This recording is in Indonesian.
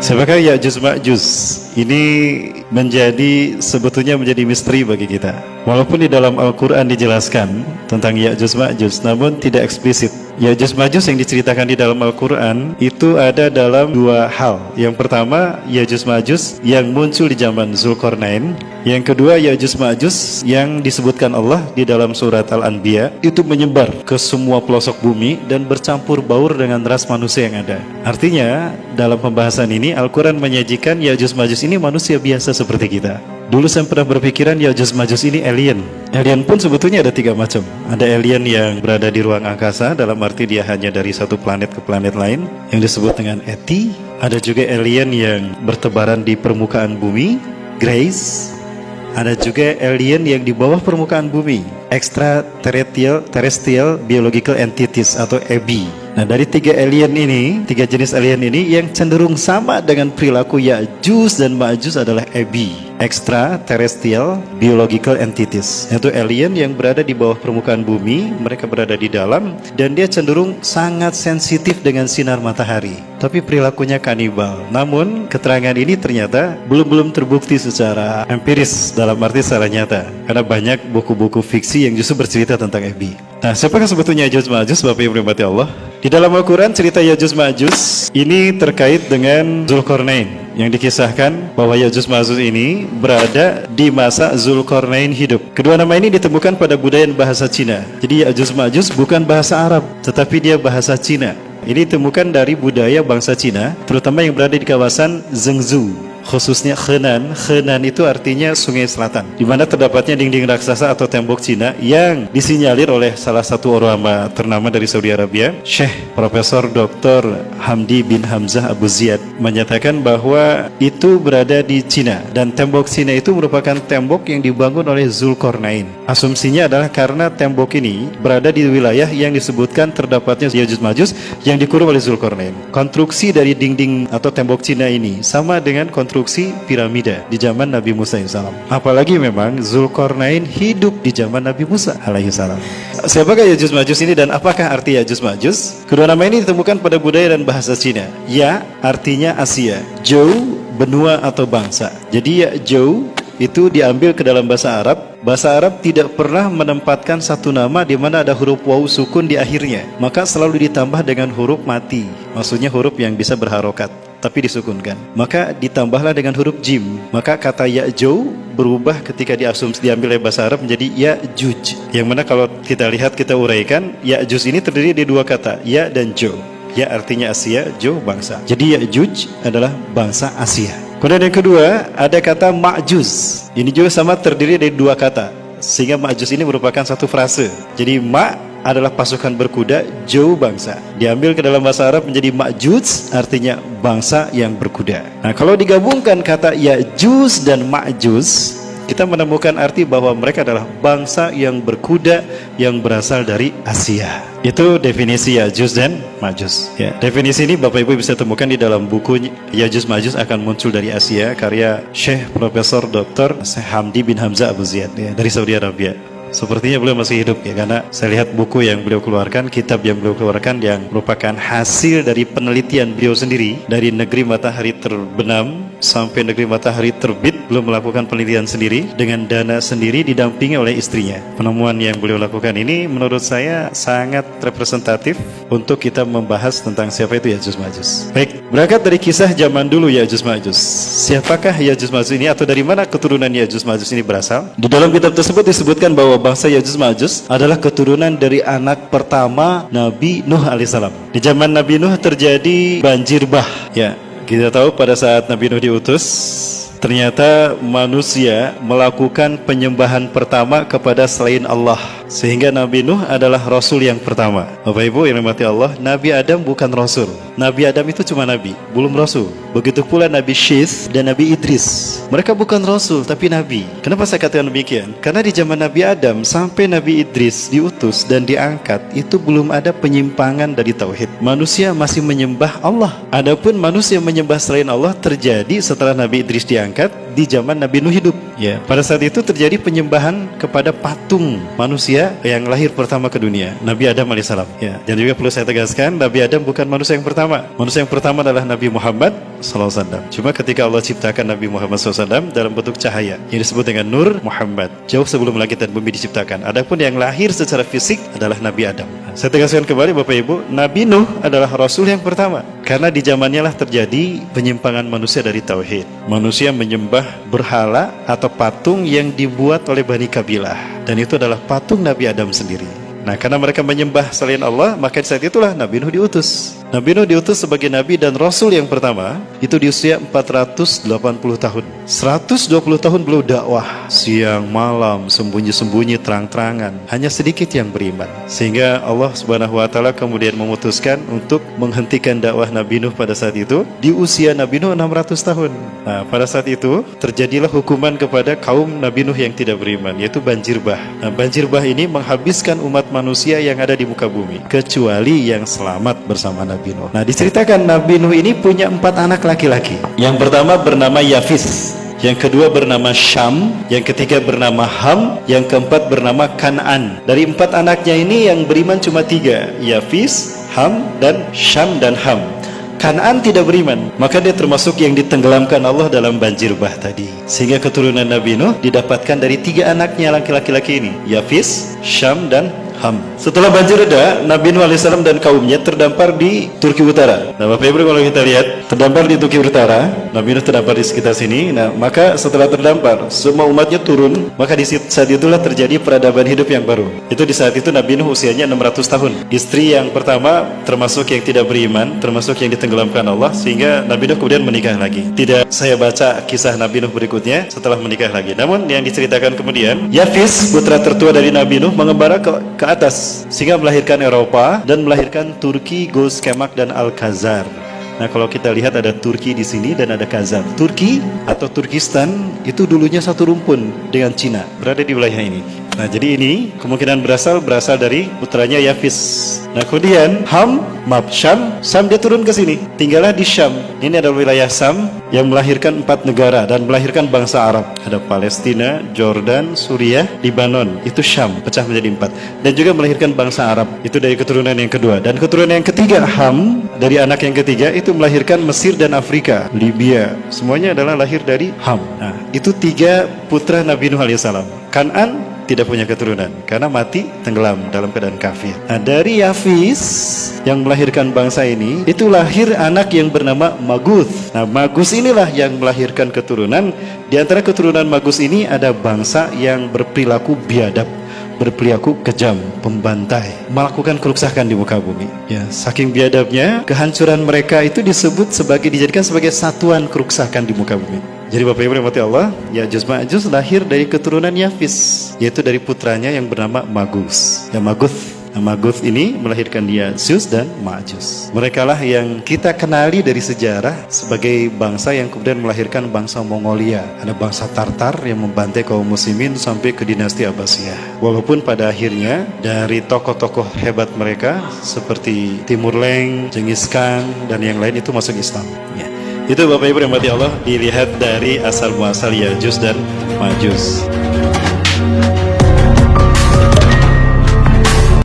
Siapakah Ya'juj Ma'juj? Ini sebetulnya menjadi misteri bagi kita. Walaupun di dalam Al-Quran dijelaskan tentang Ya'juj Ma'juj, namun tidak eksplisit. Ya'juj Ma'juj yang diceritakan di dalam Al-Quran itu ada dalam dua hal. Yang pertama, Ya'juj Ma'juj yang muncul di zaman Zulkarnain. Yang kedua, Ya'juj Ma'juj yang disebutkan Allah di dalam surat Al-Anbiya itu menyebar ke semua pelosok bumi dan bercampur baur dengan ras manusia yang ada. Artinya, dalam pembahasan ini Al-Quran menyajikan Ya'juj Ma'juj ini manusia biasa seperti kita. Dulu saya pernah berpikiran Ya'juj Ma'juj ini alien. Alien pun sebetulnya ada tiga macam. Ada alien yang berada di ruang angkasa, dalam arti dia hanya dari satu planet ke planet lain, yang disebut dengan ET. Ada juga alien yang bertebaran di permukaan bumi, Grace. Ada juga alien yang di bawah permukaan bumi, Extraterrestrial Biological Entities atau EBI. Nah, dari tiga jenis alien ini yang cenderung sama dengan perilaku Ya'juj dan Ma'juj adalah EBI, Extraterrestrial Biological Entities. Yaitu alien yang berada di bawah permukaan bumi, mereka berada di dalam, dan dia cenderung sangat sensitif dengan sinar matahari. Tapi perilakunya kanibal. Namun, keterangan ini ternyata belum terbukti secara empiris, dalam arti secara nyata. Karena banyak buku-buku fiksi yang justru bercerita tentang EBI. Nah, siapakah sebetulnya Ya'juj Ma'juj, Bapak Ibu rahmati Allah? Di dalam Al-Quran cerita Ya'juj Ma'juj ini terkait dengan Zulkarnain, yang dikisahkan bahwa Ya'juj Ma'juj ini berada di masa Zulkarnain hidup. Kedua nama ini ditemukan pada budaya bahasa Cina. Jadi Ya'juj Ma'juj bukan bahasa Arab, tetapi dia bahasa Cina. Ini ditemukan dari budaya bangsa Cina, terutama yang berada di kawasan Zhengzhou, khususnya Henan. Henan itu artinya sungai selatan, di mana terdapatnya dinding raksasa atau tembok Cina yang disinyalir oleh salah satu ulama ternama dari Saudi Arabia, Syekh Profesor Dr. Hamdi bin Hamzah Abu Ziyad, menyatakan bahwa itu berada di Cina, dan tembok Cina itu merupakan tembok yang dibangun oleh Zulkarnain. Asumsinya adalah karena tembok ini berada di wilayah yang disebutkan terdapatnya Ya'juj Ma'juj yang dikurung oleh Zulkarnain. Konstruksi dari dinding atau tembok Cina ini sama dengan konstruksi piramida di zaman Nabi Musa AS. Apalagi memang Zulkarnain hidup di zaman Nabi Musa AS. Siapakah Ya'juj Ma'juj ini dan apakah arti Ya'juj Ma'juj? Kedua nama ini ditemukan pada budaya dan bahasa Cina. Ya artinya Asia, Jou benua atau bangsa. Jadi Jou itu diambil ke dalam bahasa Arab. Bahasa Arab tidak pernah menempatkan satu nama di mana ada huruf waw sukun di akhirnya, maka selalu ditambah dengan huruf mati. Maksudnya huruf yang bisa berharokat tapi disukunkan. Maka ditambahlah dengan huruf jim. Maka kata Ya'juj berubah ketika diambil oleh bahasa Arab menjadi Ya'juj. Yang mana kalau kita lihat, kita uraikan, Ya'juj ini terdiri dari dua kata, Ya dan Jo. Ya artinya Asia, Jo bangsa. Jadi Ya'juj adalah bangsa Asia. Kemudian yang kedua, ada kata Ma'juj. Ini juga sama terdiri dari dua kata, sehingga Ma'juj ini merupakan satu frase. Jadi Ma' adalah pasukan berkuda, Jou bangsa. Diambil ke dalam bahasa Arab menjadi Ma'juj, artinya bangsa yang berkuda. Nah, kalau digabungkan kata Ya'juj dan Ma'juj, kita menemukan arti bahwa mereka adalah bangsa yang berkuda yang berasal dari Asia. Itu definisi Ya'juj dan Ma'juj. Ya, definisi ini Bapak Ibu bisa temukan di dalam buku Ya'juj Ma'juj akan muncul dari Asia, karya Syekh Profesor Dr. Hamdi bin Hamzah Abu Ziyad, ya, dari Saudi Arabia. Sepertinya beliau masih hidup, ya, karena saya lihat buku yang beliau keluarkan, kitab yang beliau keluarkan yang merupakan hasil dari penelitian beliau sendiri. Dari negeri matahari terbenam sampai negeri matahari terbit, beliau melakukan penelitian sendiri dengan dana sendiri, didampingi oleh istrinya. Penemuan yang beliau lakukan ini menurut saya sangat representatif untuk kita membahas tentang siapa itu Ya'juj Ma'juj. Baik, berangkat dari kisah zaman dulu Ya'juj Ma'juj. Siapakah Ya'juj Ma'juj ini, atau dari mana keturunan Ya'juj Ma'juj ini berasal? Di dalam kitab tersebut disebutkan bahwa bangsa Ya'juj Ma'juj adalah keturunan dari anak pertama Nabi Nuh alaihissalam. Di zaman Nabi Nuh terjadi banjir bah. Ya, kita tahu pada saat Nabi Nuh diutus, ternyata manusia melakukan penyembahan pertama kepada selain Allah, sehingga Nabi Nuh adalah Rasul yang pertama. Bapak Ibu yang dirahmati Allah, Nabi Adam bukan Rasul. Nabi Adam itu cuma Nabi, belum Rasul. Begitu pula Nabi Syith dan Nabi Idris. Mereka bukan Rasul, tapi Nabi. Kenapa saya katakan demikian? Karena di zaman Nabi Adam sampai Nabi Idris diutus dan diangkat, itu belum ada penyimpangan dari Tauhid. Manusia masih menyembah Allah. Adapun manusia menyembah selain Allah terjadi setelah Nabi Idris diangkat di zaman Nabi Nuh hidup. Ya, pada saat itu terjadi penyembahan kepada patung manusia yang lahir pertama ke dunia, Nabi Adam alaihissalam. Ya, dan juga perlu saya tegaskan, Nabi Adam bukan manusia yang pertama. Manusia yang pertama adalah Nabi Muhammad SAW. Cuma ketika Allah ciptakan Nabi Muhammad SAW dalam bentuk cahaya yang disebut dengan Nur Muhammad, jauh sebelum langit dan bumi diciptakan. Adapun yang lahir secara fisik adalah Nabi Adam. Saya tegaskan kembali Bapak Ibu, Nabi Nuh adalah Rasul yang pertama, karena di zamannya lah terjadi penyimpangan manusia dari Tauhid. Manusia menyembah berhala atau patung yang dibuat oleh Bani Kabilah, dan itu adalah patung Nabi Adam sendiri. Nah, karena mereka menyembah selain Allah, maka saat itulah Nabi Nuh diutus. Nabi Nuh diutus sebagai Nabi dan Rasul yang pertama, itu di usia 480 tahun. 120 tahun beliau dakwah, siang malam, sembunyi-sembunyi, terang-terangan. Hanya sedikit yang beriman. Sehingga Allah Subhanahu wa Ta'ala kemudian memutuskan untuk menghentikan dakwah Nabi Nuh pada saat itu, di usia Nabi Nuh 600 tahun. Nah, pada saat itu, terjadilah hukuman kepada kaum Nabi Nuh yang tidak beriman, yaitu banjir bah. Nah, banjir bah ini menghabiskan umat manusia yang ada di muka bumi, kecuali yang selamat bersama Nabi Nuh. Nah, diceritakan Nabi Nuh ini punya 4 anak laki-laki. Yang pertama bernama Yafis, yang kedua bernama Syam, yang ketiga bernama Ham, yang keempat bernama Kan'an. Dari 4 anaknya ini yang beriman cuma 3, Yafis, Ham, dan Syam dan Ham. Kan'an tidak beriman, maka dia termasuk yang ditenggelamkan Allah dalam banjir bah tadi. Sehingga keturunan Nabi Nuh didapatkan dari 3 anaknya laki-laki ini, Yafis, Syam, dan Ham. Setelah banjir reda, Nabi Nuh AS dan kaumnya terdampar di Turki Utara. Nah, Bapak Ibu kalau kita lihat, terdampar di Turki Utara, Nabi Nuh terdampar di sekitar sini. Nah, maka setelah terdampar, semua umatnya turun, maka di saat itulah terjadi peradaban hidup yang baru. Itu di saat itu Nabi Nuh usianya 600 tahun. Istri yang pertama termasuk yang tidak beriman, termasuk yang ditenggelamkan Allah, sehingga Nabi Nuh kemudian menikah lagi. Tidak saya baca kisah Nabi Nuh berikutnya setelah menikah lagi. Namun yang diceritakan kemudian, Yafis, putra tertua dari Nabi Nuh, mengembara ke atas sehingga melahirkan Eropa dan melahirkan Turki, Gos, Kemak, dan Al-Khazar. Nah, kalau kita lihat ada Turki di sini dan ada Khazar. Turki atau Turkistan itu dulunya satu rumpun dengan Cina, berada di wilayah ini. Nah, jadi ini kemungkinan berasal dari putranya Yafis. Nah, kemudian Syam dia turun ke sini, tinggallah di Syam. Ini adalah wilayah Syam yang melahirkan 4 negara dan melahirkan bangsa Arab. Ada Palestina, Jordan, Suriah, Libanon. Itu Syam, pecah menjadi 4. Dan juga melahirkan bangsa Arab. Itu dari keturunan yang kedua. Dan keturunan yang ketiga, Ham, dari anak yang ketiga itu melahirkan Mesir dan Afrika, Libya. Semuanya adalah lahir dari Ham. Nah, itu 3 putra Nabi Nuh alaihissalam. Kan'an tidak punya keturunan karena mati tenggelam dalam keadaan kafir. Nah, dari Yafis yang melahirkan bangsa ini, itu lahir anak yang bernama Maguth. Nah, Maguth inilah yang melahirkan keturunan. Di antara keturunan Maguth ini ada bangsa yang berperilaku biadab, berperilaku kejam, pembantai, melakukan kerusakan di muka bumi. Ya, saking biadabnya, kehancuran mereka itu dijadikan sebagai satuan kerusakan di muka bumi. Jadi Bapak Ibu rahmati Allah, Ya'juj Ma'juj lahir dari keturunan Yafis, yaitu dari putranya yang bernama Maguth. Ya, Maguth ini melahirkan Ya'juj dan Ma'juj. Mereka lah yang kita kenali dari sejarah sebagai bangsa yang kemudian melahirkan bangsa Mongolia. Ada bangsa Tartar yang membantai kaum muslimin sampai ke dinasti Abbasiyah. Walaupun pada akhirnya dari tokoh-tokoh hebat mereka seperti Timur Leng, Genghis Khan, dan yang lain itu masuk Islam. Ya. Itu Bapak Ibu rahmati Allah, dilihat dari asal muasal Ya'juj dan Ma'juj.